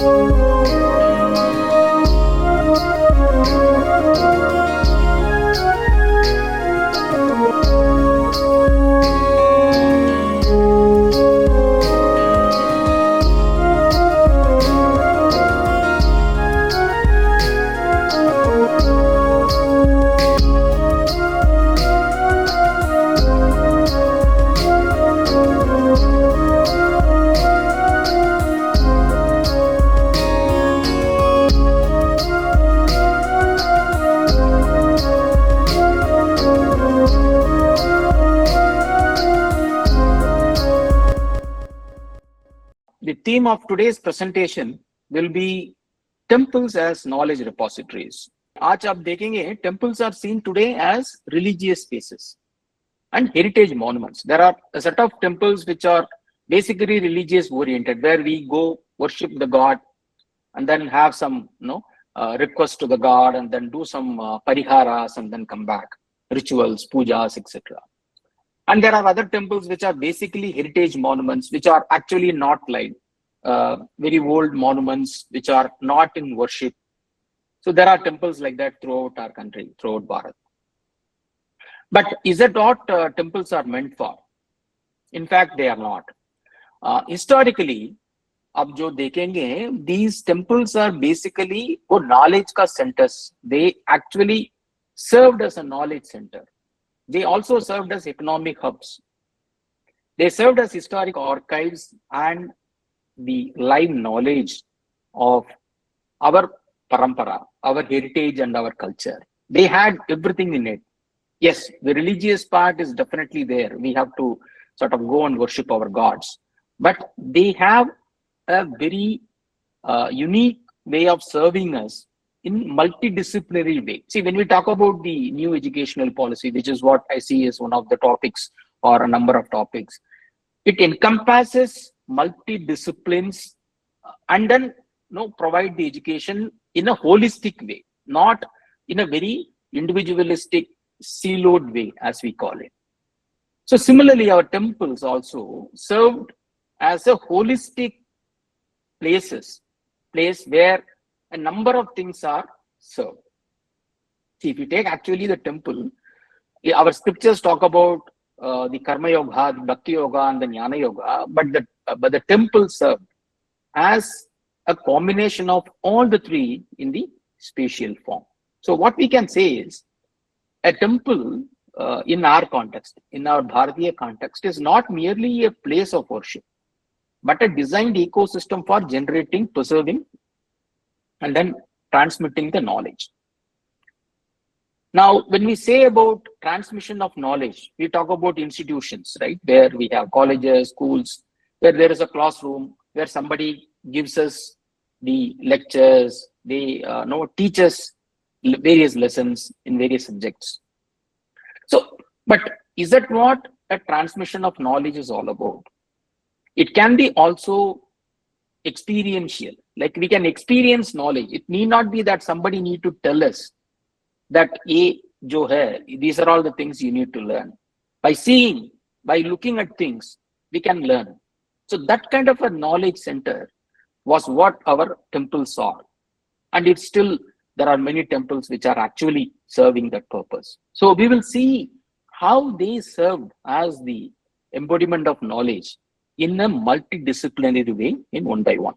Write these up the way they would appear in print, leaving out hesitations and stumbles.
The theme of today's presentation will be temples as knowledge repositories. आज आप देखेंगे temples are seen today as religious spaces and heritage monuments. There are a set of temples which are basically religious oriented, where we go worship the god and then have some request to the god and then do some pariharas and then come back, rituals, pujas, etc. And there are other temples which are basically heritage monuments, which are actually not like very old monuments, which are not in worship. So there are temples like that throughout our country, throughout Bharat. But is that what temples are meant for? In fact, they are not. Historically, अब जो देखेंगे, these temples are basically वो knowledge का centers. They actually served as a knowledge center. They also served as economic hubs. They served as historic archives and the live knowledge of our parampara, our heritage and our culture. They had everything in it. Yes, the religious part is definitely there. We have to sort of go and worship our gods. But they have a very unique way of serving us in multidisciplinary way. See, when we talk about the new educational policy, which is what I see as one of the topics or a number of topics, it encompasses multidisciplines and then provide the education in a holistic way, not in a very individualistic, siloed way, as we call it. So similarly, our temples also served as a holistic place where a number of things are served. See, if you take actually the temple, our scriptures talk about the Karma Yoga, the Bhakti Yoga, and the Jnana Yoga, but the temple served as a combination of all the three in the spatial form. So what we can say is, a temple in our context, in our Bharatiya context, is not merely a place of worship, but a designed ecosystem for generating, preserving, and then transmitting the knowledge. Now, when we say about transmission of knowledge, we talk about institutions, right? Where we have colleges, schools, where there is a classroom, where somebody gives us the lectures, they teach us various lessons in various subjects. So, but is that what a transmission of knowledge is all about? It can be also experiential. Like we can experience knowledge. It need not be that somebody need to tell us that jo hai, these are all the things you need to learn. By seeing, by looking at things, we can learn. So that kind of a knowledge center was what our temples are. And it's still, there are many temples which are actually serving that purpose. So we will see how they served as the embodiment of knowledge in a multidisciplinary way in one by one.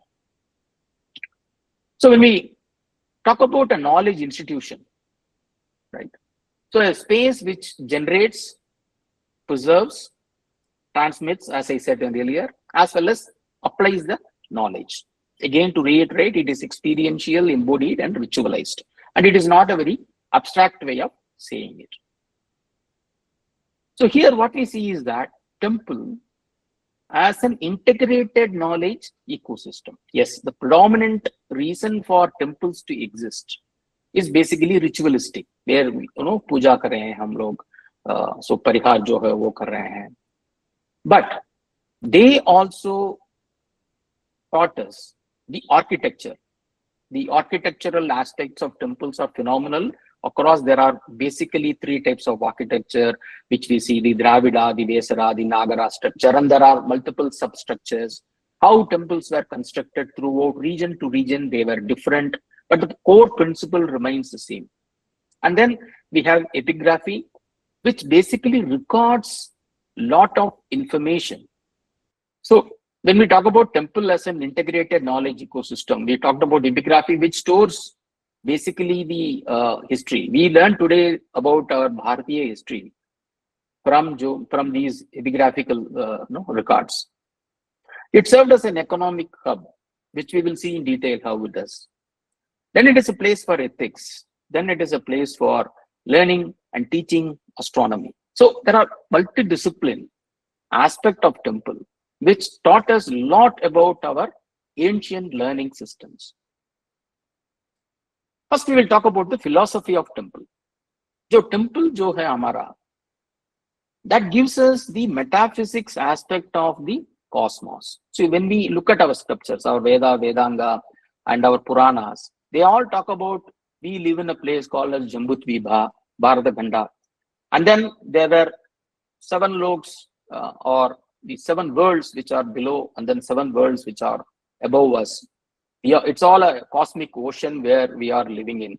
So when we talk about a knowledge institution, right? So a space which generates, preserves, transmits, as I said earlier, as well as applies the knowledge. Again, to reiterate, it is experiential, embodied, and ritualized. And it is not a very abstract way of saying it. So here what we see is that temple as an integrated knowledge ecosystem. Yes, the predominant reason for temples to exist is basically ritualistic, where we puja kar rahe hain hum log, so parihar jo hai wo kar rahe hain. But they also taught us the architecture. The architectural aspects of temples are phenomenal. Across, there are basically three types of architecture, which we see: the Dravida, the Vesara, the Nagara structure, and there are multiple substructures. how temples were constructed throughout region to region. They were different, but the core principle remains the same. And then we have epigraphy, which basically records lot of information. So when we talk about temple as an integrated knowledge ecosystem, we talked about epigraphy, which stores basically the history. We learn today about our Bharatiya history from these epigraphical records. It served as an economic hub, which we will see in detail how it does. Then it is a place for ethics. Then it is a place for learning and teaching astronomy. So there are multidisciplinary aspect of temple, which taught us a lot about our ancient learning systems. First, we will talk about the philosophy of temple. जो temple जो है हमारा, that gives us the metaphysics aspect of the cosmos. So when we look at our scriptures, our Veda, Vedanga, and our Puranas, they all talk about we live in a place called as Jambudvibha, Bharataganda. And then there were 7 loks or the 7 worlds which are below, and then 7 worlds which are above us. Yeah, it's all a cosmic ocean where we are living in.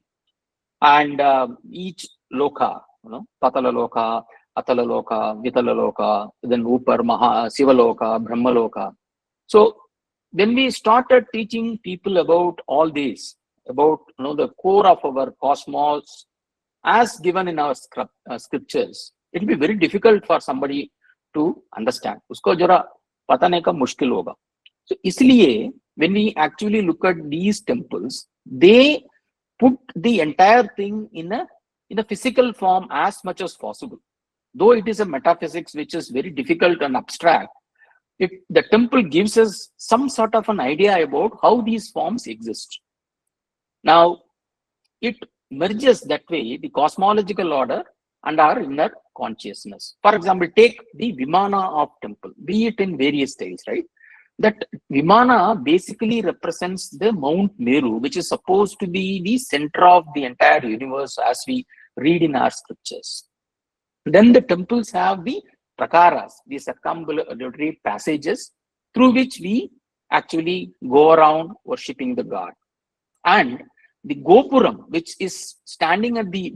And each loka, Patala Loka, Atala Loka, Vitala Loka, then Upar, Maha, Siva Loka, Brahma Loka. So when we started teaching people about all these, about the core of our cosmos as given in our scriptures, it will be very difficult for somebody to understand. Usko jara patane ka mushkil hoga. So isliye when we actually look at these temples, they put the entire thing in a physical form as much as possible. Though it is a metaphysics which is very difficult and abstract, the temple gives us some sort of an idea about how these forms exist. Now, it merges that way the cosmological order and our inner consciousness. For example, take the Vimana of temple, be it in various styles, right? That Vimana basically represents the Mount Meru, which is supposed to be the center of the entire universe as we read in our scriptures. Then the temples have the prakaras, the circumambulatory passages through which we actually go around worshipping the god. And the Gopuram, which is standing at the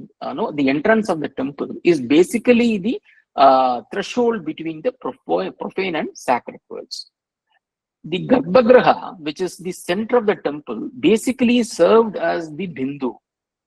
entrance of the temple, is basically the threshold between the profane and sacred worlds. The Garbhagriha, which is the center of the temple, basically served as the Bindu.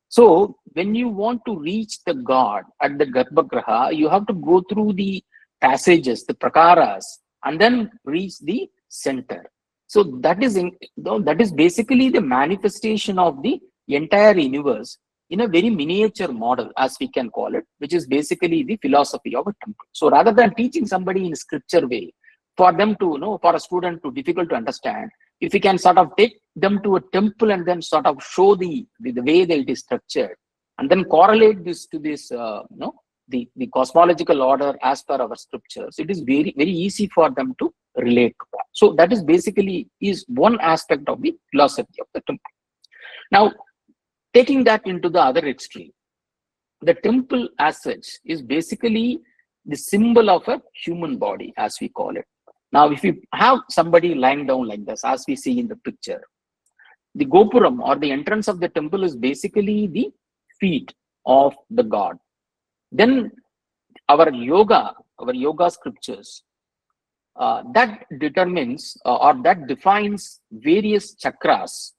So when you want to reach the god at the Garbhagriha, you have to go through the passages, the prakaras, and then reach the center. So that is basically the manifestation of the entire universe in a very miniature model, as we can call it, which is basically the philosophy of a temple. So rather than teaching somebody in a scripture way, for them to, for a student to difficult to understand, if we can sort of take them to a temple and then sort of show the way that it is structured, and then correlate this to this, the cosmological order as per our scriptures, it is very, very easy for them to relate to that. So that is basically is one aspect of the philosophy of the temple. Now, taking that into the other extreme, the temple as such is basically the symbol of a human body, as we call it. Now, if you have somebody lying down like this, as we see in the picture, the Gopuram or the entrance of the temple is basically the feet of the god. Then our yoga scriptures, that determines or that defines various chakras,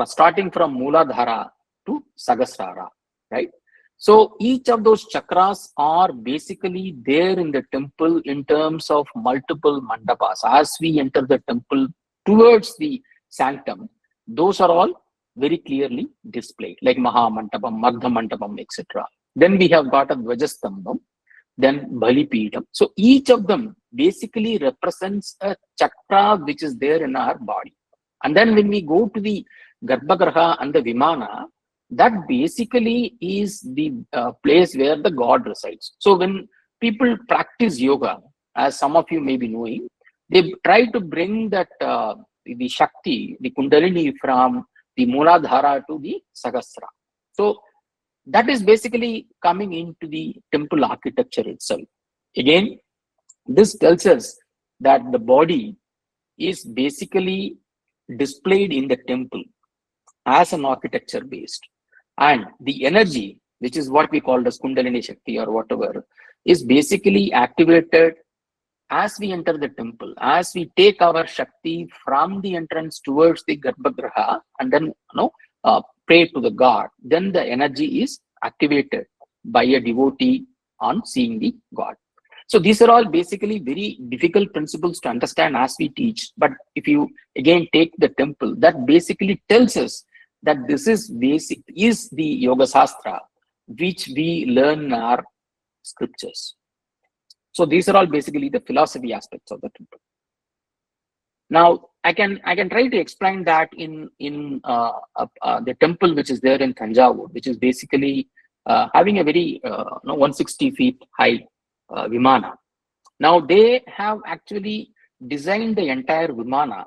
starting from Mooladhara to Sahasrara, right? So each of those chakras are basically there in the temple in terms of multiple mandapas. As we enter the temple towards the sanctum, those are all very clearly displayed, like Maha Mantapam, Madhya Mantapam, etc. Then we have got a Dvajastambam, then Balipeedam. So each of them basically represents a chakra which is there in our body. And then when we go to the Garbhagriha and the Vimana, that basically is the place where the god resides. So when people practice yoga, as some of you may be knowing, they try to bring that the Shakti, the Kundalini from the Mooladhara to the Sahasrara. So that is basically coming into the temple architecture itself. Again, this tells us that the body is basically displayed in the temple as an architecture based, and the energy, which is what we call as Kundalini Shakti or whatever, is basically activated as we enter the temple, as we take our Shakti from the entrance towards the Garbhagriha and then pray to the God. Then the energy is activated by a devotee on seeing the God. So these are all basically very difficult principles to understand as we teach. But if you again take the temple, that basically tells us that this is the Yoga Sastra which we learn in our scriptures. So these are all basically the philosophy aspects of the temple. Now I can try to explain that in the temple which is there in Thanjavur, which is basically having a very 160 feet high Vimana. Now they have actually designed the entire Vimana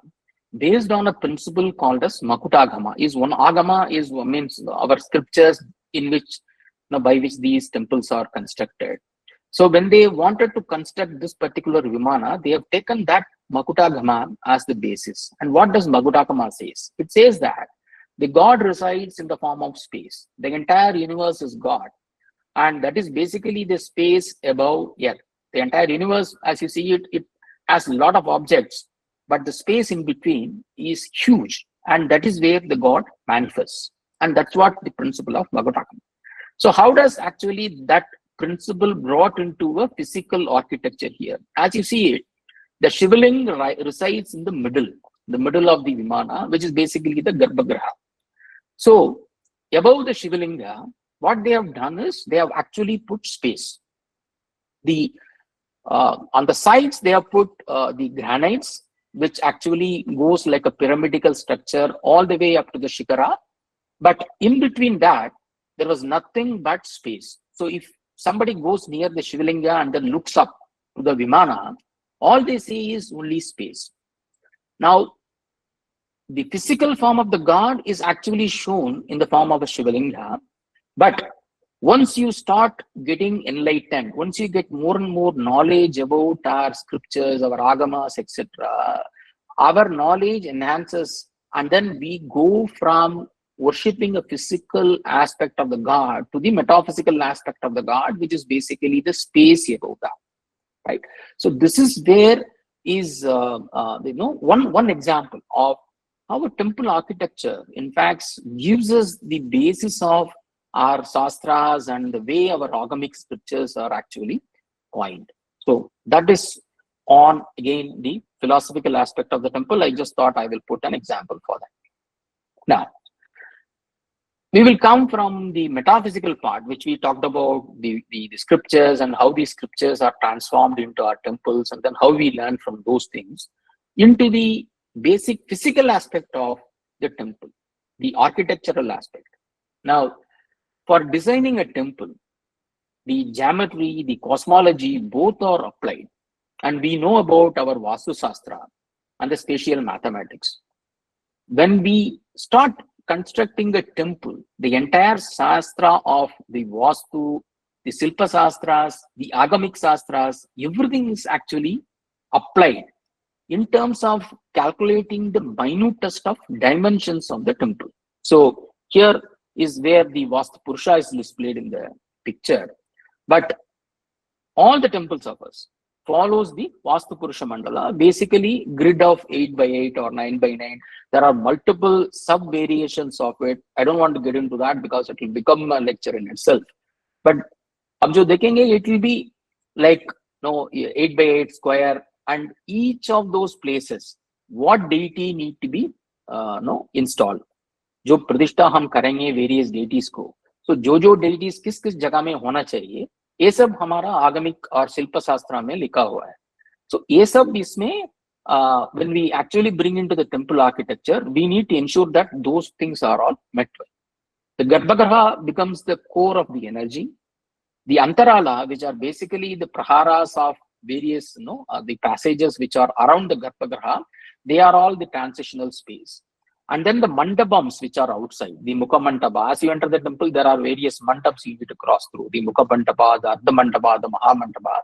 based on a principle called as Makutagama. Agama means our scriptures in which by which these temples are constructed. So when they wanted to construct this particular Vimana, they have taken that Makutagama as the basis. And what does Makutagama says? It says that the God resides in the form of space. The entire universe is God. And that is basically the space above Earth. The entire universe, as you see it has a lot of objects, but the space in between is huge. And that is where the God manifests. And that's what the principle of Makutagama. So how does actually that principle brought into a physical architecture here? As you see it, the Shivaling resides in the middle of the Vimana, which is basically the Garbhagriha. So above the Shivalinga, what they have done is they have actually put space. On the sides, they have put the granites, which actually goes like a pyramidical structure all the way up to the Shikara. But in between that, there was nothing but space. So if somebody goes near the Shivalinga and then looks up to the Vimana, all they see is only space. Now, the physical form of the God is actually shown in the form of a Shivalinga. But once you start getting enlightened, once you get more and more knowledge about our scriptures, our agamas, etc., our knowledge enhances, and then we go from worshipping a physical aspect of the God to the metaphysical aspect of the God, which is basically the space above that, right? So this is where is one example of how a temple architecture, in fact, gives us the basis of our sastras and the way our agamic scriptures are actually coined. So that is on, again, the philosophical aspect of the temple. I just thought I will put an example for that. Now, we will come from the metaphysical part, which we talked about the scriptures and how these scriptures are transformed into our temples, and then how we learn from those things, into the basic physical aspect of the temple, the architectural aspect. Now, for designing a temple, the geometry, the cosmology, both are applied. And we know about our Vastu Sastra and the spatial mathematics. When we start constructing a temple, the entire Sastra of the Vastu, the Silpa Sastras, the Agamic Sastras, everything is actually applied in terms of calculating the minutest of dimensions of the temple. So here is where the Vastu Purusha is displayed in the picture. But all the temples of us follows the Vastu Purusha Mandala, basically grid of 8 by 8 or 9 by 9. There are multiple sub variations of it. I don't want to get into that because it will become a lecture in itself. But ab jo dekhenge, it will be like 8 by 8 square, and each of those places, what deity need to be installed. जो प्रतिष्ठा हम करेंगे various deities को, तो जो deities किस किस जगह में होना चाहिए, ये सब हमारा आगमिक और शिल्प शास्त्र में लिखा हुआ है. So ये सब इसमें when we actually bring into the temple architecture, we need to ensure that those things are all met with. The Garbhagriha becomes the core of the energy. The Antarala, which are basically the praharas of various the passages which are around the Garbhagriha, they are all the transitional space. And then the mandapams which are outside, the Mukha Mantapa. As you enter the temple, there are various mantaps you need to cross through. The Mukha Mantapa, the Ardha Mantapa, the Maha Mantapa.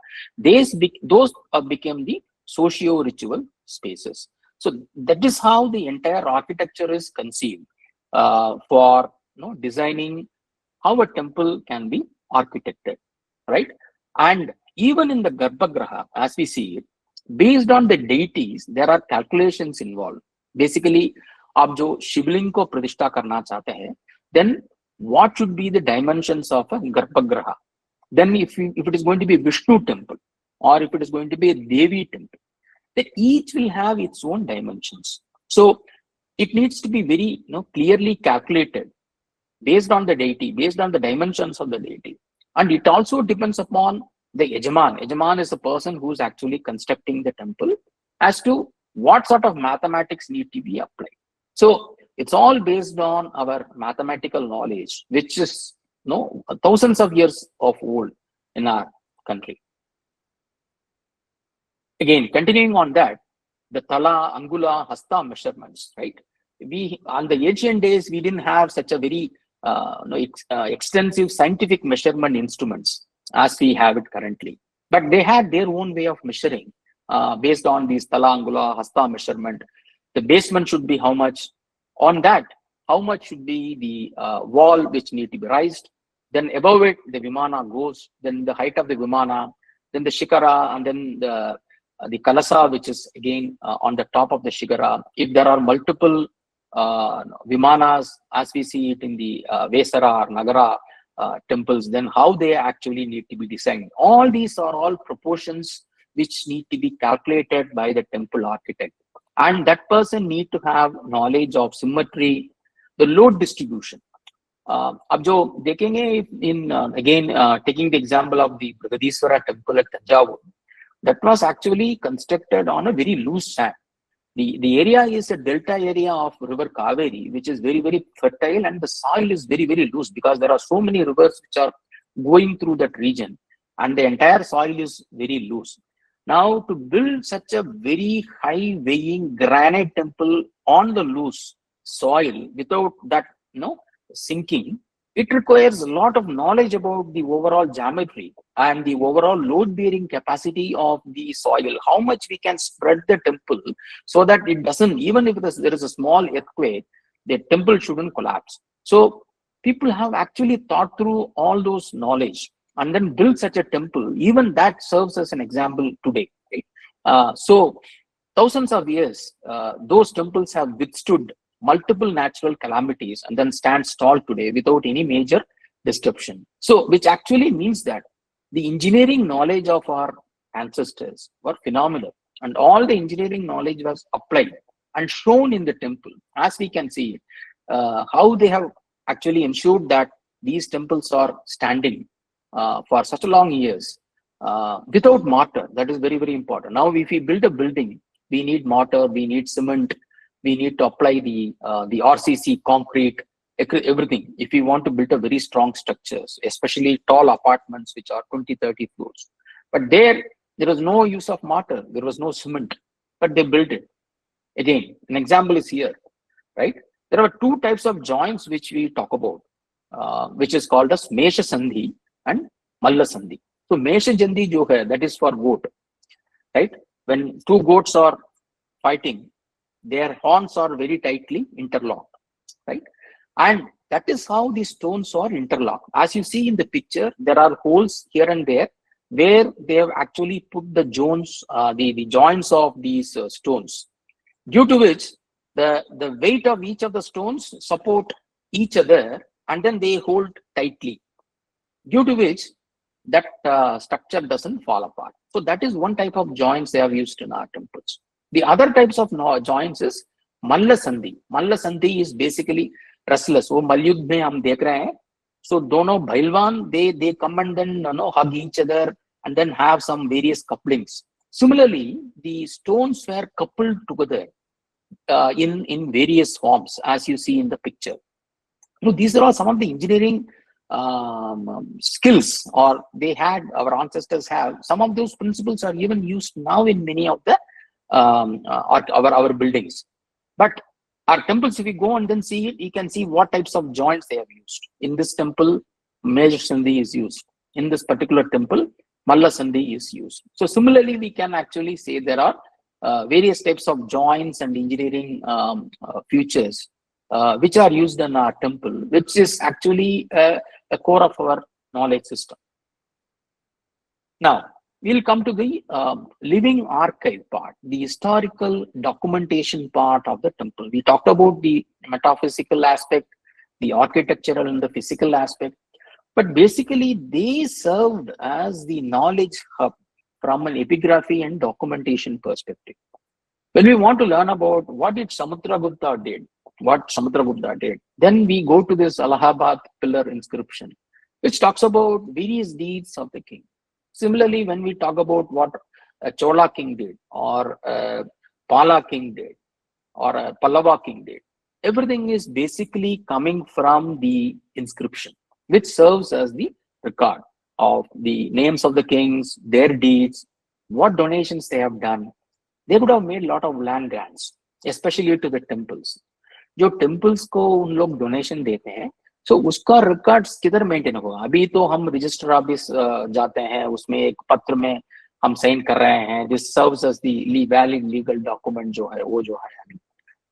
Those became the socio-ritual spaces. So that is how the entire architecture is conceived for designing how a temple can be architected, right? And even in the Garbhagraha, as we see it, based on the deities, there are calculations involved. Basically, आप जो शिवलिंग को प्रतिष्ठा करना चाहते हैं, then what should be the dimensions of a Garbhagraha? Then if it is going to be a Vishnu temple, or if it is going to be a Devi temple, then each will have its own dimensions. So it needs to be very clearly calculated based on the deity, based on the dimensions of the deity. And it also depends upon the Yajaman. Yajaman is the person who's actually constructing the temple, as to what sort of mathematics need to be applied. So it's all based on our mathematical knowledge, which is thousands of years of old in our country. Again, continuing on that, the Tala, Angula, Hasta measurements, right? We, on the ancient days, we didn't have such a very extensive scientific measurement instruments as we have it currently. But they had their own way of measuring based on these Tala, Angula, Hasta measurement. The basement should be how much. On that, how much should be the wall which need to be raised. Then above it, the Vimana goes. Then the height of the Vimana, then the Shikara, and then the Kalasa, which is again on the top of the Shikara. If there are multiple Vimanas, as we see it in the Vesara or Nagara temples, then how they actually need to be designed. All these are all proportions which need to be calculated by the temple architect. And that person need to have knowledge of symmetry, the load distribution. अब जो देखेंगे in again taking the example of the Brigadiswara temple at Tanjavur, that was actually constructed on a very loose sand. The area is a delta area of river Kaveri, which is very, very fertile, and the soil is very, very loose because there are so many rivers which are going through that region, and the entire soil is very loose. Now, to build such a very high weighing granite temple on the loose soil without that sinking, it requires a lot of knowledge about the overall geometry and the overall load bearing capacity of the soil, how much we can spread the temple so that it doesn't, even if there is a small earthquake, the temple shouldn't collapse. So people have actually thought through all those knowledge and then build such a temple. Even that serves as an example today, right? So thousands of years, those temples have withstood multiple natural calamities and then stands tall today without any major disruption. So, which actually means that the engineering knowledge of our ancestors were phenomenal, and all the engineering knowledge was applied and shown in the temple, as we can see how they have actually ensured that these temples are standing for such a long years without mortar. That is very, very important. Now, if we build a building, we need mortar, we need cement, we need to apply the RCC, concrete, everything. If we want to build a very strong structures, especially tall apartments which are 20, 30 floors. But there was no use of mortar, there was no cement, but they built it. Again, an example is here, right? There are two types of joints which we talk about, which is called as Mesha Sandhi and Malla Sandhi. So Mesha Sandhi jo hai, that is for goat, right? When two goats are fighting, their horns are very tightly interlocked, right? And that is how the stones are interlocked. As you see in the picture, there are holes here and there where they have actually put the joints, the joints of these stones, due to which the weight of each of the stones support each other, and then they hold tightly, due to which that structure doesn't fall apart. So that is one type of joints they have used in our temples. The other types of joints is Malla Sandhi. Malla Sandhi is basically wrestlers. वो मल्लयुद्ध में हम देख रहे हैं. So दोनों भैलवान they come and then hug each other and then have some various couplings. Similarly, the stones were coupled together in various forms, as you see in the picture. These are all some of the engineering skills, or they had, our ancestors have. Some of those principles are even used now in many of the our buildings. But our temples, if we go and then see it, you can see what types of joints they have used. In this temple, Mesha Sandhi is used. In this particular temple, Malla Sandhi is used. So similarly, we can actually say there are various types of joints and engineering features which are used in our temple, which is actually a core of our knowledge system. Now, we'll come to the living archive part, the historical documentation part of the temple. We talked about the metaphysical aspect, the architectural and the physical aspect, but basically they served as the knowledge hub from an epigraphy and documentation perspective. When we want to learn about what Samudragupta did, then we go to this Allahabad pillar inscription, which talks about various deeds of the king. Similarly, when we talk about what a Chola king did, or a Pala king did, or a Pallava king did, everything is basically coming from the inscription, which serves as the record of the names of the kings, their deeds, what donations they have done. They would have made a lot of land grants, especially to the temples. जो temples को उन लोग donation देते हैं, so उसका records किधर maintain होगा? अभी तो हम register office जाते हैं, उसमें एक पत्र में हम sign कर रहे हैं. This serves as the valid legal document जो है, वो जो है.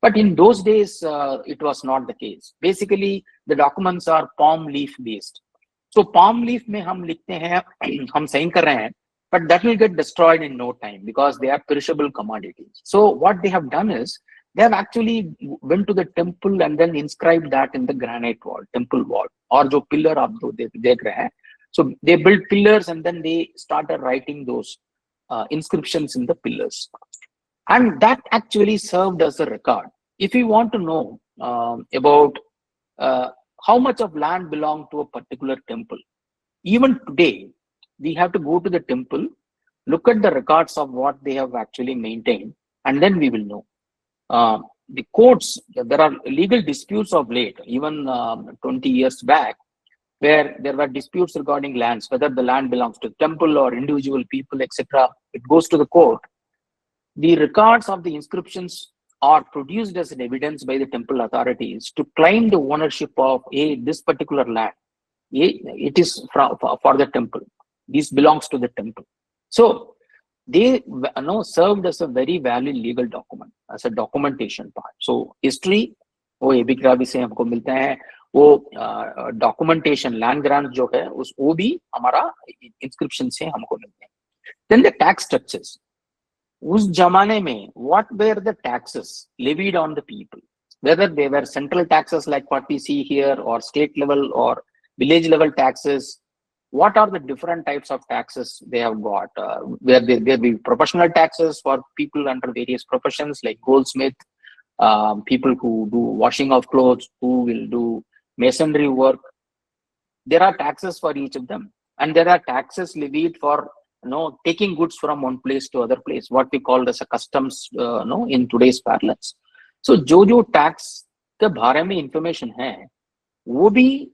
But in those days, it was not the case. Basically, the documents are palm leaf based. So palm leaf में हम लिखते हैं, हम sign कर रहे हैं, but that will get destroyed in no time because they are perishable commodities. So what they have done is, they have actually went to the temple and then inscribed that in the granite wall, temple wall, or जो pillar आप जो देख रहे हैं. So they built pillars and then they started writing those inscriptions in the pillars. And that actually served as a record. If you want to know about how much of land belonged to a particular temple, even today, we have to go to the temple, look at the records of what they have actually maintained, and then we will know. The courts, there are legal disputes of late, even 20 years back, where there were disputes regarding lands, whether the land belongs to the temple or individual people, etc. It goes to the court. The records of the inscriptions are produced as an evidence by the temple authorities to claim the ownership of this particular land. It is for the temple. This belongs to the temple. So they served as a very valid legal document, as a documentation part. So history, वो epigraphy से हमको मिलता है, वो documentation, land grants जो है, वो भी हमारा inscription से हमको मिलते हैं. Then the tax structures. उस जमाने में, what were the taxes levied on the people? Whether they were central taxes like what we see here, or state level or village level taxes, what are the different types of taxes they have got? Where there be professional taxes for people under various professions like goldsmith, people who do washing of clothes, who will do masonry work. There are taxes for each of them, and there are taxes levied for taking goods from one place to other place, what we call as a customs in today's parlance. So जो tax के बारे में information है, वो भी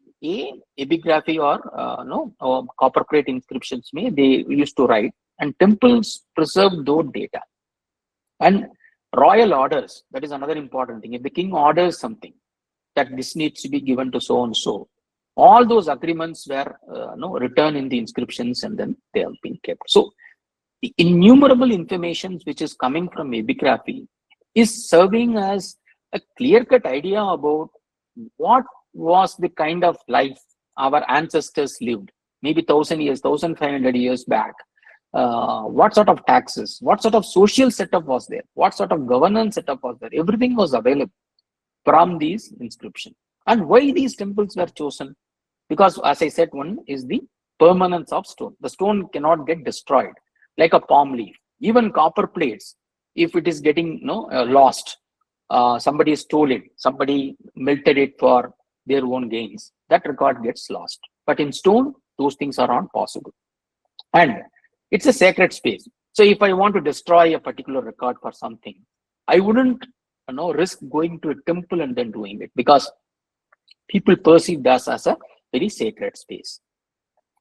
epigraphy or copper plate inscriptions में they used to write, and temples preserve those data. And royal orders, that is another important thing. If the king orders something that this needs to be given to so and so, all those agreements were written in the inscriptions, and then they have been kept. So the innumerable information which is coming from epigraphy is serving as a clear-cut idea about what was the kind of life our ancestors lived, maybe 1,000 years, 1,500 years back. What sort of taxes, what sort of social setup was there, what sort of governance setup was there, everything was available from these inscriptions. And why these temples were chosen? Because, as I said, one is the permanence of stone. The stone cannot get destroyed like a palm leaf. Even copper plates, if it is getting lost, somebody stole it, somebody melted it for their own gains, that record gets lost. But in stone, those things are not possible. And it's a sacred space. So if I want to destroy a particular record for something, I wouldn't risk going to a temple and then doing it, because people perceive us as a very sacred space.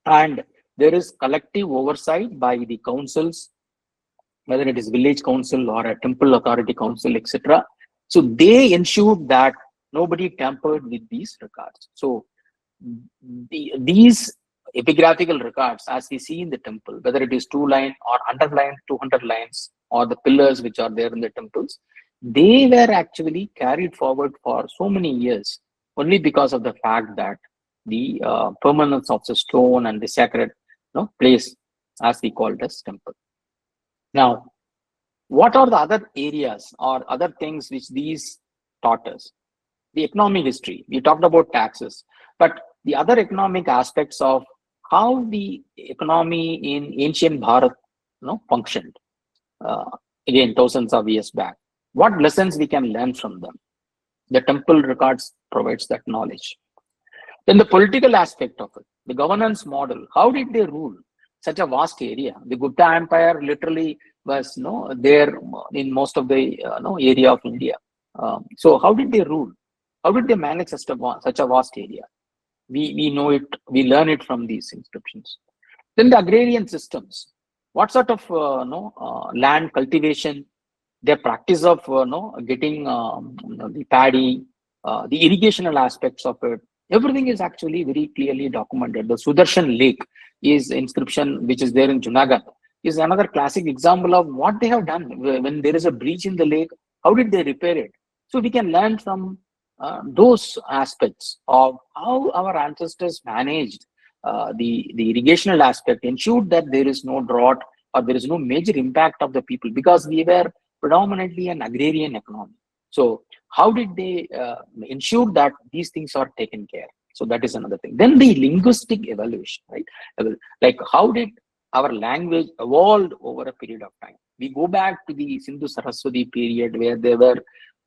And there is collective oversight by the councils, whether it is village council or a temple authority council, etc. So they ensured that nobody tampered with these records. So these epigraphical records as we see in the temple, whether it is 2 line or 100 lines, 200 lines, or the pillars which are there in the temples, they were actually carried forward for so many years only because of the fact that the permanence of the stone and the sacred place, as we call it as temple. Now, what are the other areas or other things which these taught us? The economic history, we talked about taxes, but the other economic aspects of how the economy in ancient Bharat functioned, again, thousands of years back. What lessons we can learn from them? The temple records provides that knowledge. Then the political aspect of it, the governance model, how did they rule such a vast area? The Gupta Empire literally was there in most of the area of India. So how did they rule? How did they manage such a vast area? We know it, we learn it from these inscriptions. Then the agrarian systems, what sort of land cultivation, their practice of getting the paddy, the irrigational aspects of it, everything is actually very clearly documented. The Sudarshan Lake is inscription which is there in Junagadh is another classic example of what they have done. When there is a breach in the lake, how did they repair it? So we can learn from those aspects of how our ancestors managed the irrigational aspect, ensured that there is no drought or there is no major impact of the people, because we were predominantly an agrarian economy. So how did they ensure that these things are taken care? So that is another thing. Then the linguistic evaluation, right? Like how did our language evolve over a period of time? We go back to the Sindhu Saraswati period where there were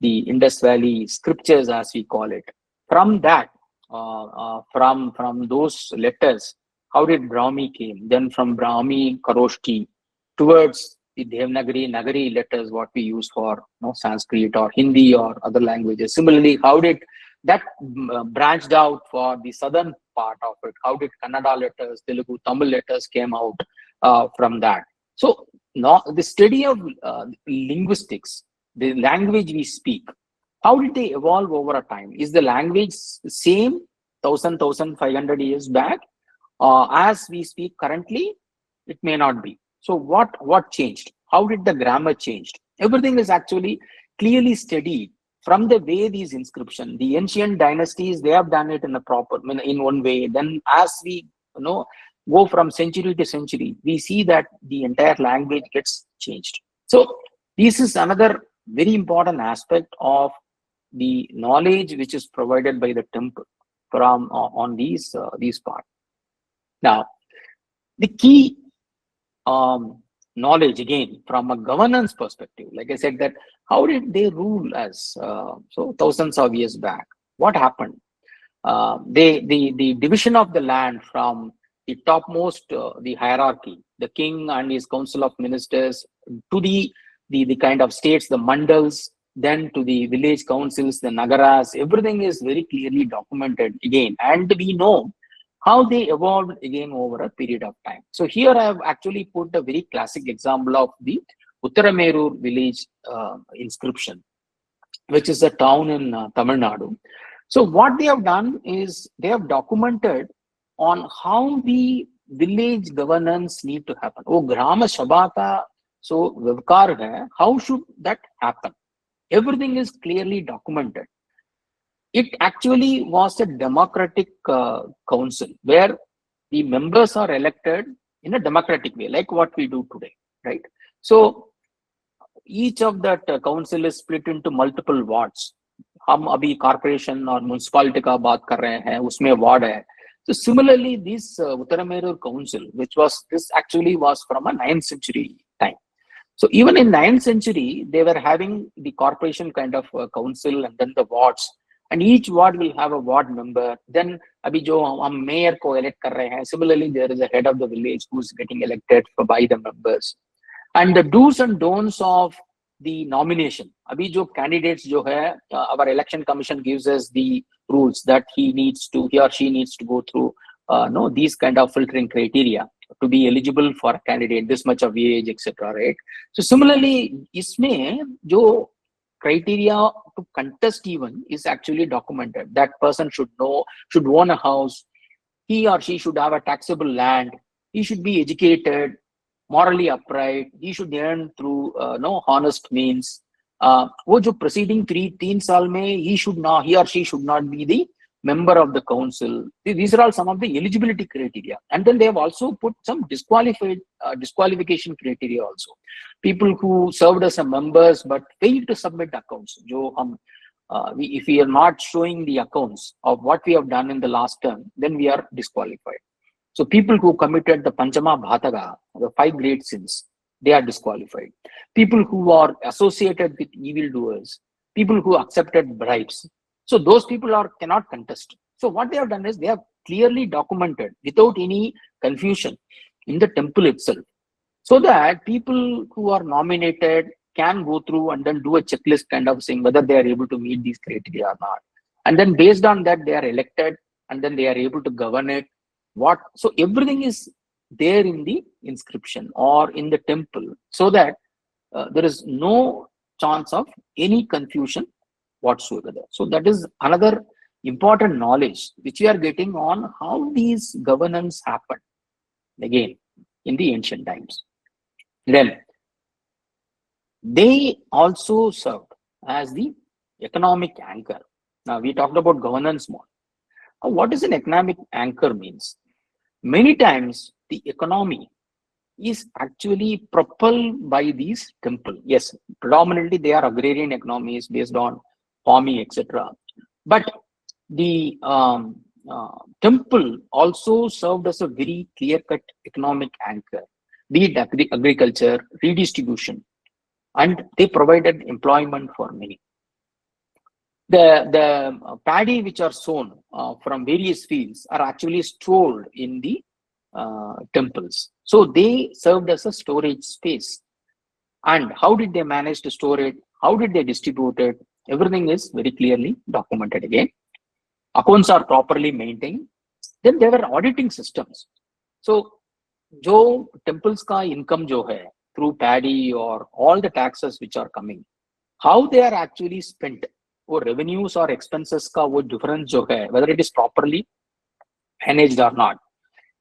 the Indus Valley scriptures, as we call it. From that, from those letters, how did Brahmi came? Then from Brahmi, Kharoshti, towards the Devanagari, Nagari letters, what we use for Sanskrit or Hindi or other languages. Similarly, how did that branched out for the southern part of it? How did Kannada letters, Telugu, Tamil letters came out from that? So now the study of linguistics, the language we speak, how did they evolve over a time? Is the language same 1,500 years back as we speak currently? It may not be. So what changed? How did the grammar change? Everything is actually clearly studied from the way these inscriptions, the ancient dynasties, they have done it in a proper, in one way. Then as we go from century to century, we see that the entire language gets changed. So this is another very important aspect of the knowledge which is provided by the temple from on these parts. Now, the key knowledge, again, from a governance perspective, like I said, that how did they rule us so thousands of years back? What happened? The division of the land from the topmost, the hierarchy, the king and his council of ministers, to the kind of states, the mandals, then to the village councils, the nagaras, everything is very clearly documented again. And we know how they evolved again over a period of time. So here I have actually put a very classic example of the Uttaramerur village inscription, which is a town in Tamil Nadu. So what they have done is they have documented on how the village governance need to happen. Oh, Grama Shabaka, so Vivkar hai, how should that happen? Everything is clearly documented. It actually was a democratic council where the members are elected in a democratic way, like what we do today, right? So each of that council is split into multiple wards. हम अभी corporation और municipality का बात कर रहे हैं, उसमें ward है. So similarly, this Uttaramerur council, this actually was from a 9th century time. So even in 9th century, they were having the corporation kind of council and then the wards. And each ward will have a ward member. Then, abhi jo hum mayor ko elect kar rahe hain, similarly, there is a head of the village who's getting elected by the members. And the do's and don'ts of the nomination. Abhi jo candidates jo hai, our election commission gives us the rules that he or she needs to go through these kind of filtering criteria to be eligible for a candidate, this much of age, etc. Right? So similarly, isme jo criteria to contest even is actually documented. That person should own a house. he or she should have a taxable land, he should be educated, morally upright, he should earn through no honest means. वो जो preceding 3 साल में he or she should not be the member of the council. These are all some of the eligibility criteria. And then they have also put some disqualification criteria also. People who served as a members but failed to submit accounts. If we are not showing the accounts of what we have done in the last term, then we are disqualified. So people who committed the Panchama Bhataga, the 5 great sins, they are disqualified. People who are associated with evildoers, people who accepted bribes. So those people cannot contest. So what they have done is they have clearly documented without any confusion in the temple itself, so that people who are nominated can go through and then do a checklist kind of thing, whether they are able to meet these criteria or not. And then based on that, they are elected, and then they are able to govern it. So everything is there in the inscription or in the temple, so that there is no chance of any confusion whatsoever. So that is another important knowledge which we are getting on how these governance happened again in the ancient times. Then they also served as the economic anchor. Now we talked about governance more. What is an economic anchor means? Many times the economy is actually propelled by these temples. Yes, predominantly they are agrarian economies based on farming, etc. But the temple also served as a very clear-cut economic anchor, be it agriculture, redistribution, and they provided employment for many. The paddy which are sown from various fields are actually stored in the temples. So they served as a storage space. And how did they manage to store it? How did they distribute it? Everything is very clearly documented again. Accounts are properly maintained. Then there were auditing systems. So, जो temples का income जो है through paddy or all the taxes which are coming, how they are actually spent, वो revenues or expenses का वो difference जो है, whether it is properly managed or not,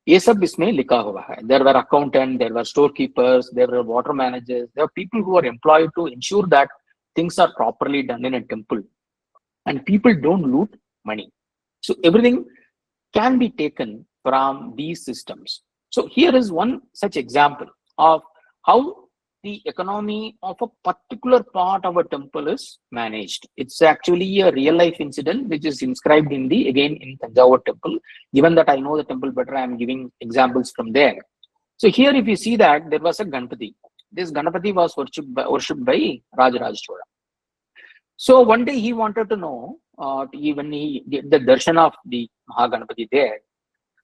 ये सब इसमें लिखा हुआ है. There were accountants, there were storekeepers, there were water managers, there are people who are employed to ensure that things are properly done in a temple and people don't loot money. So everything can be taken from these systems. So here is one such example of how the economy of a particular part of a temple is managed. It's actually a real life incident which is inscribed in Thanjavur temple. Given that I know the temple better, I am giving examples from there. So here if you see that there was a Ganpati. This Ganpati was worshipped by Rajaraj Chola. So one day he wanted to know, when he did the darshan of the Mahaganapati there.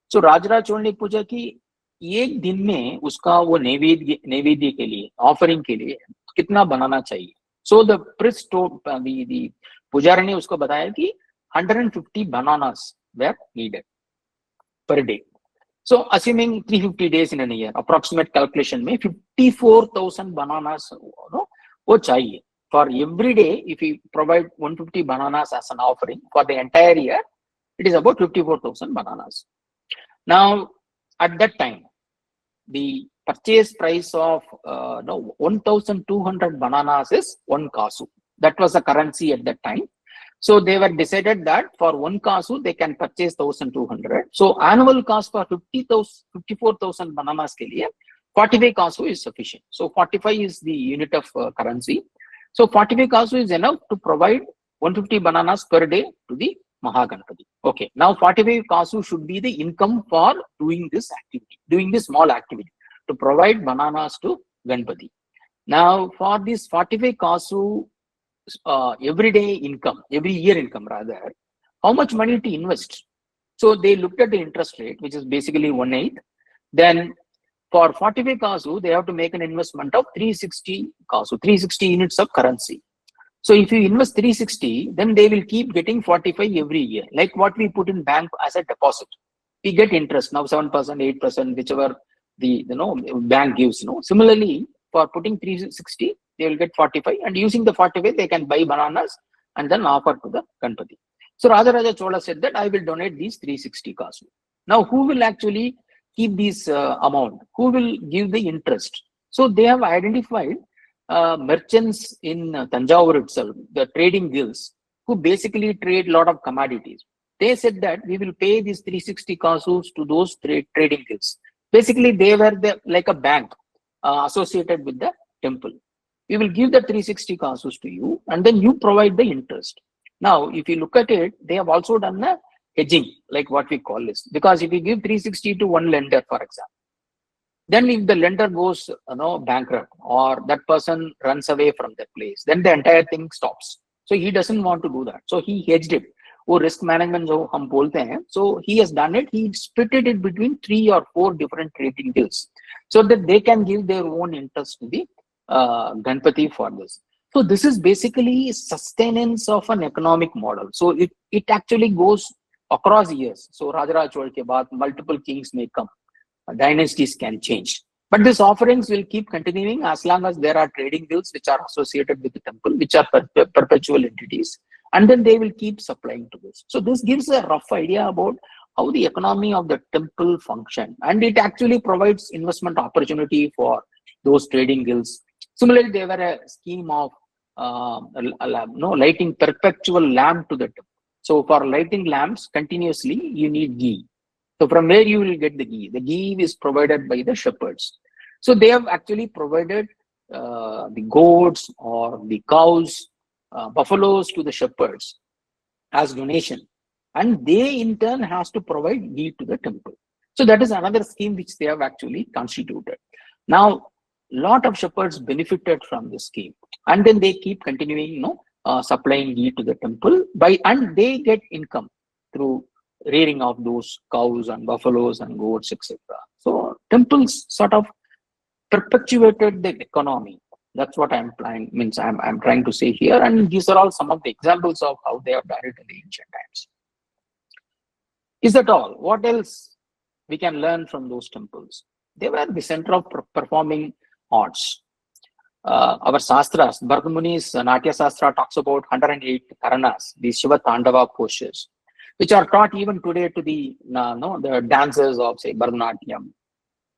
So Rajaraj Chola ने पूछा कि एक दिन में उसका वो नैवेद्य के लिए, ऑफरिंग के लिए कितना बनाना चाहिए. So the priest told the पुजारी ने उसको बताया कि 150 bananas were needed per day. So assuming 350 days in a year, approximate calculation में 54,000 bananas वो चाहिए. For every day, if you provide 150 bananas as an offering for the entire year, it is about 54,000 bananas. Now, at that time, the purchase price of 1,200 bananas is 1 kasu. That was the currency at that time. So they were decided that for 1 kasu, they can purchase 1,200. So annual cost for 54,000 bananas ke liye, 45 kasu is sufficient. So 45 is the unit of currency. So 45 kasu is enough to provide 150 bananas per day to the Mahaganapati. Okay, now 45 kasu should be the income for doing this activity, doing this small activity, to provide bananas to Ganpati. Now for this 45 kasu everyday income, every year income rather, how much money to invest? So they looked at the interest rate, which is basically 1/8. Then for 45 kasu, they have to make an investment of 360 kasu, 360 units of currency. So if you invest 360, then they will keep getting 45 every year, like what we put in bank as a deposit. We get interest now 7%, 8%, whichever the bank gives. Similarly, for putting 360, they will get 45, and using the 45, they can buy bananas and then offer to the Ganpati. So Rajaraja Chola said that I will donate these 360 kasu. Now, who will actually keep this amount? Who will give the interest? So they have identified merchants in Tanjavur itself, the trading guilds, who basically trade a lot of commodities. They said that we will pay these 360 kasus to those trading guilds. Basically, they were like a bank associated with the temple. We will give the 360 kasus to you, and then you provide the interest. Now, if you look at it, they have also done a hedging, like what we call this. Because if you give 360 to one lender, for example, then if the lender goes bankrupt, or that person runs away from the place, then the entire thing stops. So he doesn't want to do that. So he hedged it. वो risk management जो हम बोलते हैं, so he has done it. He split it between 3 or 4 different trading guilds, so that they can give their own interest to the Ganpati for this. So this is basically sustenance of an economic model. So it actually goes across years. So Rajaraj Chol ke baad multiple kings may come, dynasties can change, but these offerings will keep continuing as long as there are trading guilds which are associated with the temple, which are perpetual entities, and then they will keep supplying to this. So this gives a rough idea about how the economy of the temple function, and it actually provides investment opportunity for those trading guilds. Similarly, there were a scheme of lighting perpetual lamp to the temple. So for lighting lamps continuously, you need ghee. So from where you will get the ghee? The ghee is provided by the shepherds. So they have actually provided the goats or the cows, buffaloes to the shepherds as donation, and they in turn has to provide ghee to the temple. So that is another scheme which they have actually constituted. Now, lot of shepherds benefited from this scheme, and then they keep continuing, supplying ghee to the temple and they get income through rearing of those cows and buffaloes and goats, etc. So temples sort of perpetuated the economy. That's what I'm trying to say here, and these are all some of the examples of how they have done it in the ancient times. Is that all? What else we can learn from those temples? They were the center of performing arts. Our Shastras, Bharatmuni's Natya Shastra talks about 108 Karanas, these Shiva Tandava postures, which are taught even today to the dancers of, say, Bharatanatyam.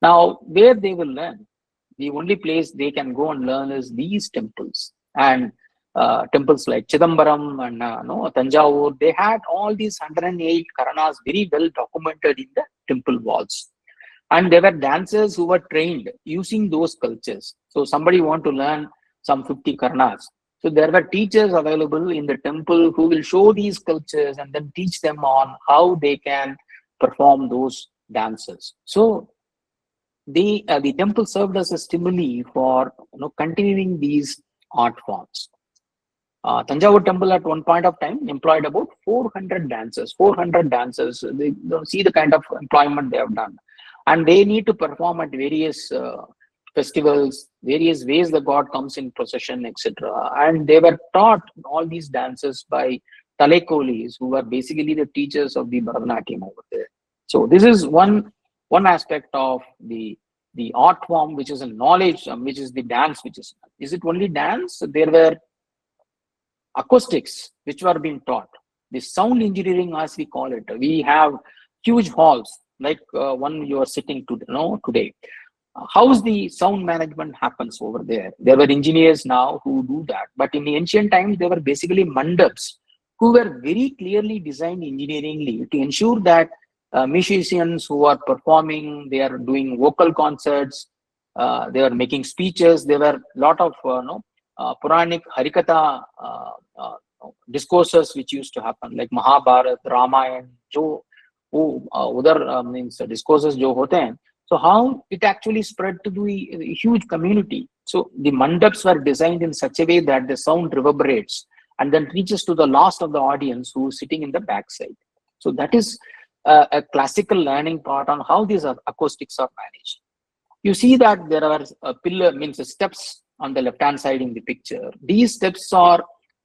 Now, where they will learn? The only place they can go and learn is these temples. And temples like Chidambaram and Tanjavur, they had all these 108 Karanas very well documented in the temple walls. And there were dancers who were trained using those cultures. So somebody want to learn some 50 Karanas. So there were teachers available in the temple who will show these cultures and then teach them on how they can perform those dances. So the temple served as a stimuli for continuing these art forms. Tanjavur temple at one point of time employed about 400 dancers. 400 dancers. They see the kind of employment they have done, and they need to perform at various festivals, various ways the god comes in procession, etc. And they were taught all these dances by Talekolis, who were basically the teachers of the Bharatanatyam over there. So this is one aspect of the art form, which is a knowledge, which is the dance. Is it only dance? There were acoustics which were being taught. The sound engineering, as we call it. We have huge halls like one you are sitting today. How's the sound management happens over there? There were engineers now who do that, but in the ancient times there were basically mandaps who were very clearly designed engineeringly to ensure that musicians who are performing, they are doing vocal concerts, they are making speeches. There were a lot of Puranic Harikatha discourses which used to happen, like Mahabharata, Ramayana, other means discourses jo hote hain. So how it actually spread to the huge community. So the mandaps were designed in such a way that the sound reverberates and then reaches to the last of the audience who is sitting in the backside. So that is a classical learning part on how these acoustics are managed. You see that there are steps on the left hand side in the picture. These steps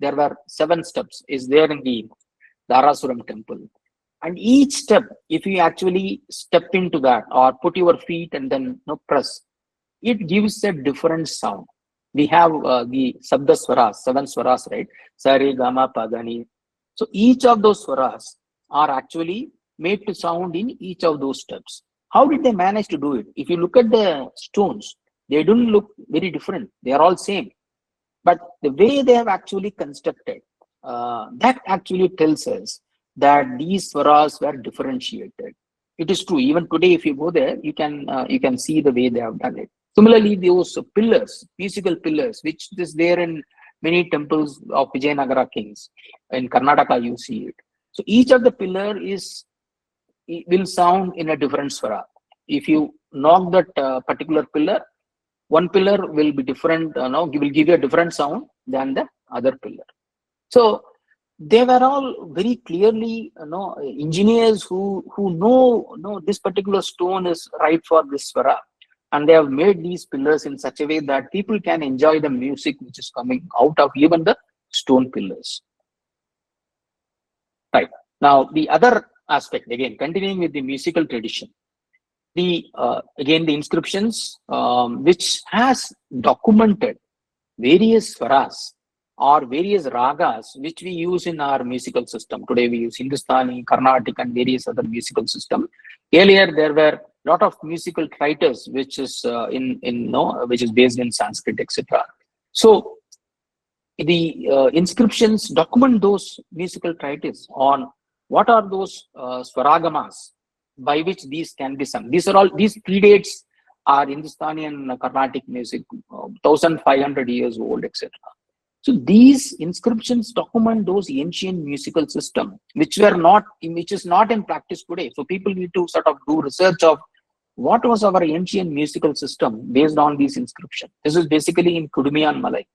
there were 7 steps is there in the Dharasuram temple. And each step, if you actually step into that or put your feet and then press, it gives a different sound. We have the Sabda Swaras, 7 Swaras, right? Sari, Gama, Padani. So each of those Swaras are actually made to sound in each of those steps. How did they manage to do it? If you look at the stones, they don't look very different. They are all same. But the way they have actually constructed, that actually tells us that these swaras were differentiated. It is true. Even today, if you go there, you can see the way they have done it. Similarly, those pillars, musical pillars, which is there in many temples of Vijayanagara kings. In Karnataka, you see it. So each of the pillar will sound in a different swara. If you knock that particular pillar, one pillar will be different, will give you a different sound than the other pillar. So they were all very clearly, engineers who know this particular stone is right for this swara, and they have made these pillars in such a way that people can enjoy the music which is coming out of even the stone pillars. Right. Now, the other aspect, again, continuing with the musical tradition, again, the inscriptions, which has documented various swaras or various ragas which we use in our musical system. Today we use Hindustani, Carnatic, and various other musical systems. Earlier there were a lot of musical triters which is which is based in Sanskrit, etc. So the inscriptions document those musical triters on what are those swaragamas by which these can be sung. These predates are Hindustani and Carnatic music, 1500 years old, etc. So these inscriptions document those ancient musical system, which is not in practice today. So people need to sort of do research of what was our ancient musical system based on these inscriptions. This is basically in Kudumiyan Malai,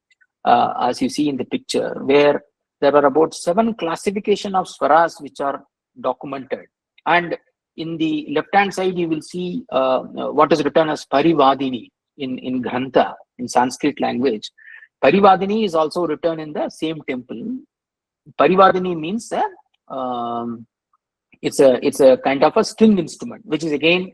as you see in the picture, where there were about 7 classification of swaras which are documented. And in the left-hand side, you will see what is written as Parivadini in Grantha, in Sanskrit language. Parivadini is also written in the same temple. Parivadini means it's a kind of a string instrument, which is again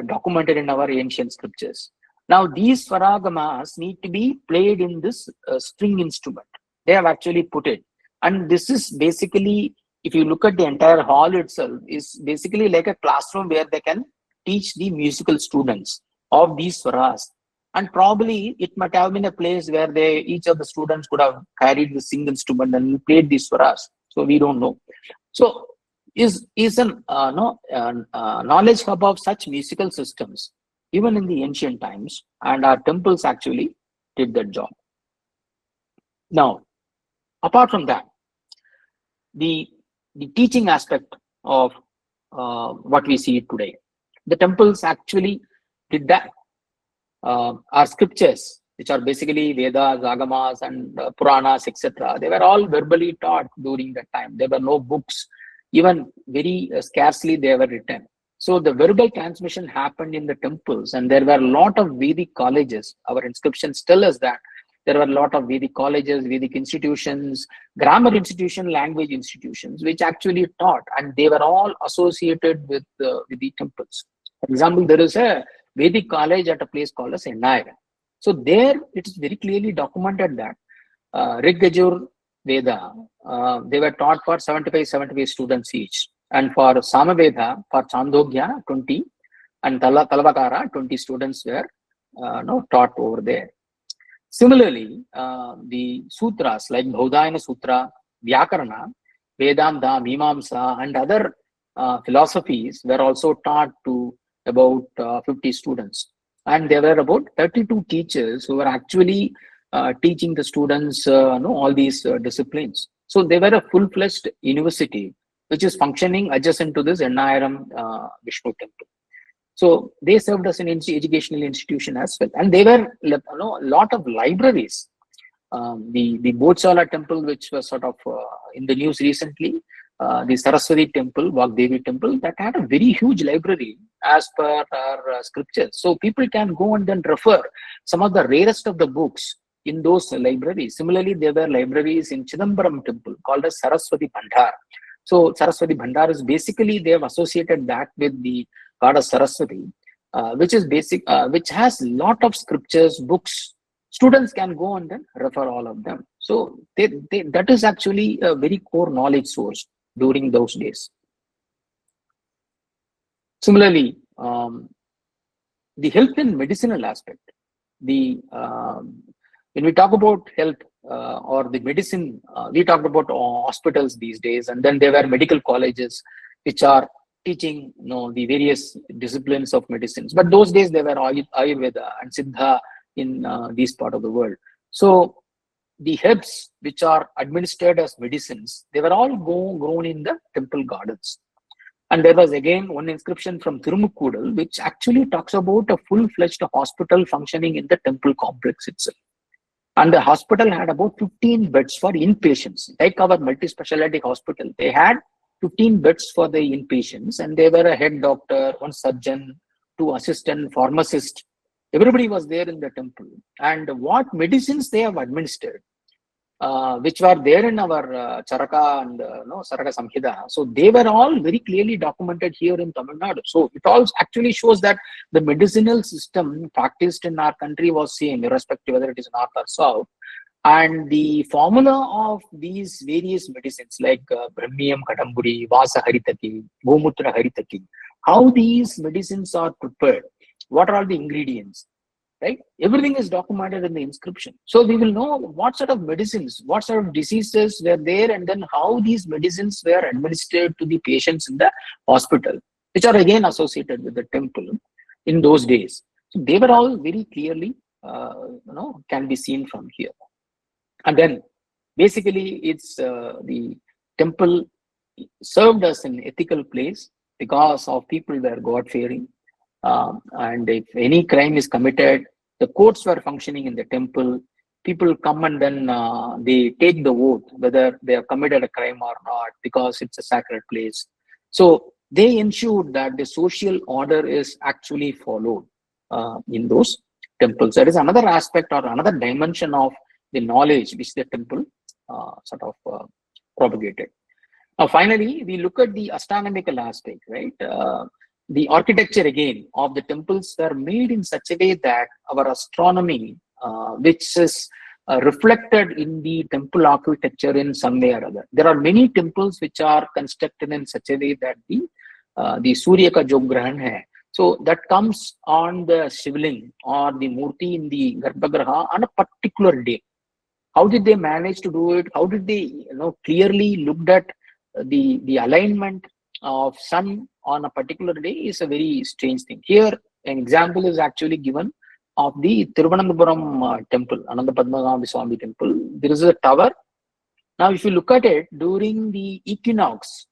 documented in our ancient scriptures. Now, these svaragamas need to be played in this string instrument. They have actually put it. And this is basically, if you look at the entire hall itself, is basically like a classroom where they can teach the musical students of these swaras. And probably it might have been a place where each of the students could have carried the sing instrument and played these swaras. So we don't know. So is an knowledge hub of such musical systems even in the ancient times, and our temples actually did that job. Now, apart from that, the teaching aspect of what we see today, the temples actually did that. Our scriptures, which are basically Vedas, Agamas, and Puranas, etc., they were all verbally taught during that time. There were no books, even very scarcely they were written. So the verbal transmission happened in the temples, and there were a lot of Vedic colleges. Our inscriptions tell us that there were a lot of Vedic colleges, Vedic institutions, grammar institutions, language institutions, which actually taught, and they were all associated with the temples. For example, there is a Vedic college at a place called as Ennayar. So there it is very clearly documented that Rig Yajur Veda, they were taught for 75 students each. And for Samaveda, for Chandogya, 20, and Talavakara, 20 students were taught over there. Similarly, the sutras like Bhaudayana Sutra, Vyakarana, Vedanta, Mimamsa, and other philosophies were also taught to about 50 students. And there were about 32 teachers who were actually teaching the students all these disciplines. So they were a full-fledged university which is functioning adjacent to this Ennayaram Vishnu temple. So they served as an educational institution as well. And they were a lot of libraries. The Bodhsala temple, which was sort of in the news recently, the Saraswati temple, Vagdevi temple, that had a very huge library as per our scriptures. So people can go and then refer some of the rarest of the books in those libraries. Similarly, there were libraries in Chidambaram temple called as Saraswati Bhandar. So Saraswati Bhandar is basically, they have associated that with the goddess Saraswati, which is which has a lot of scriptures, books. Students can go and then refer all of them. So that is actually a very core knowledge source during those days. Similarly, the health and medicinal aspect. The When we talk about health or the medicine, we talked about hospitals these days, and then there were medical colleges which are teaching, the various disciplines of medicines. But those days there were Ayurveda and Siddha in this part of the world. So the herbs which are administered as medicines, they were all grown in the temple gardens. And there was again one inscription from Tirumukkudal, which actually talks about a full-fledged hospital functioning in the temple complex itself. And the hospital had about 15 beds for inpatients, like our multi-specialty hospital. They had 15 beds for the inpatients, and they were a head doctor, one surgeon, two assistant, pharmacist. Everybody was there in the temple. And what medicines they have administered, which were there in our Charaka and Saraka Samhita. So they were all very clearly documented here in Tamil Nadu. So it all actually shows that the medicinal system practiced in our country was same, irrespective whether it is north or south. And the formula of these various medicines like Brahmiyam Kadamburi, Vasa Haritaki, Gomutra Haritaki, how these medicines are prepared, what are all the ingredients, right? Everything is documented in the inscription. So we will know what sort of medicines, what sort of diseases were there, and then how these medicines were administered to the patients in the hospital, which are again associated with the temple in those days. So they were all very clearly, can be seen from here. And then basically it's the temple served as an ethical place because of people were God-fearing. And if any crime is committed, the courts were functioning in the temple. People come and then they take the vote whether they have committed a crime or not, because it's a sacred place. So they ensured that the social order is actually followed in those temples. That is another aspect or another dimension of the knowledge which the temple propagated. Now, finally, we look at the astronomical aspect, right? The architecture again of the temples were made in such a way that our astronomy, which is reflected in the temple architecture in some way or other. There are many temples which are constructed in such a way that the Surya ka jo grahan hai, so that comes on the Shivling or the Murti in the Garbhagriha on a particular day. How did they manage to do it? How did they clearly looked at the alignment of sun on a particular day is a very strange thing. Here, an example is actually given of the Thiruvananthapuram temple, Ananda Padmanabha Swami temple. There is a tower. Now, if you look at it during the equinox,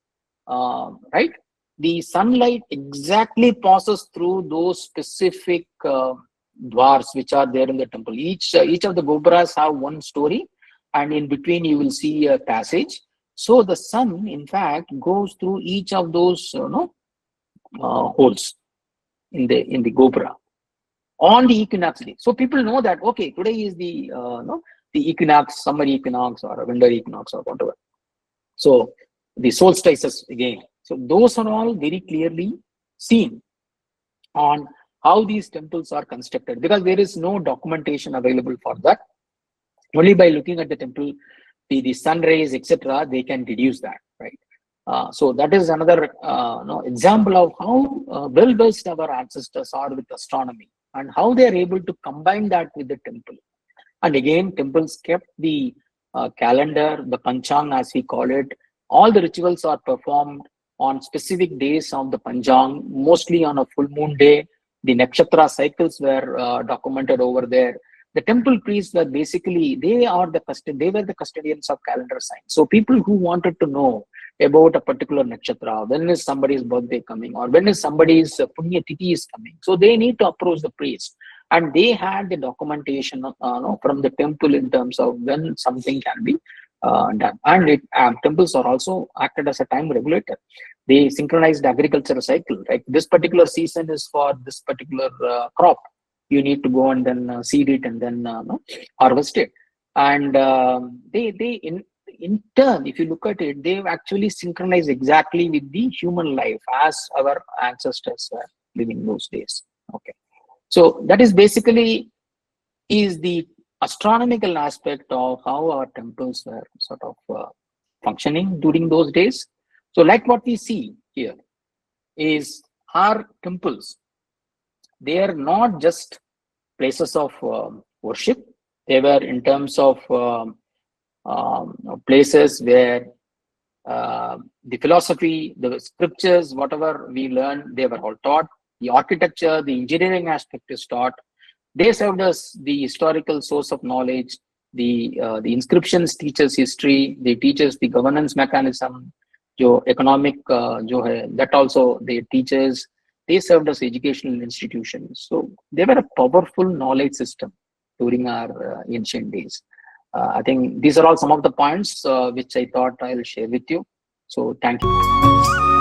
right, the sunlight exactly passes through those specific dwars which are there in the temple. Each of the gopuras have one story, and in between you will see a passage. So the sun, in fact, goes through each of those holes in the gopura on the equinox day. So people know that okay, today is the equinox, summer equinox or winter equinox or whatever. So the solstices again. So those are all very clearly seen on how these temples are constructed, because there is no documentation available for that. Only by looking at the temple, the sun rays, etc., they can deduce that, right? So that is another example of how well-versed our ancestors are with astronomy and how they are able to combine that with the temple. And again, temples kept the calendar, the panchang as we call it. All the rituals are performed on specific days of the panchang, mostly on a full moon day. The nakshatra cycles were documented over there. The temple priests were basically, they were the custodians of calendar signs. So people who wanted to know about a particular nakshatra, when is somebody's birthday coming, or when is somebody's punya tithi is coming, so they need to approach the priest, and they had the documentation from the temple in terms of when something can be done. And temples are also acted as a time regulator. They synchronized the agricultural cycle, right? This particular season is for this particular crop. You need to go and then seed it and then harvest it. And they in turn, if you look at it, they've actually synchronized exactly with the human life as our ancestors were living those days. Okay, so that is basically is the astronomical aspect of how our temples were sort of functioning during those days. So like what we see here is our temples, they are not just places of worship. They were in terms of places where the philosophy, the scriptures, whatever we learned, they were all taught. The architecture, the engineering aspect is taught. They served as the historical source of knowledge. The inscriptions teach us history. They teach us the governance mechanism. जो economic जो है, that also they teach us. They served as educational institutions. So they were a powerful knowledge system during our ancient days. I think these are all some of the points which I thought I'll share with you. So thank you.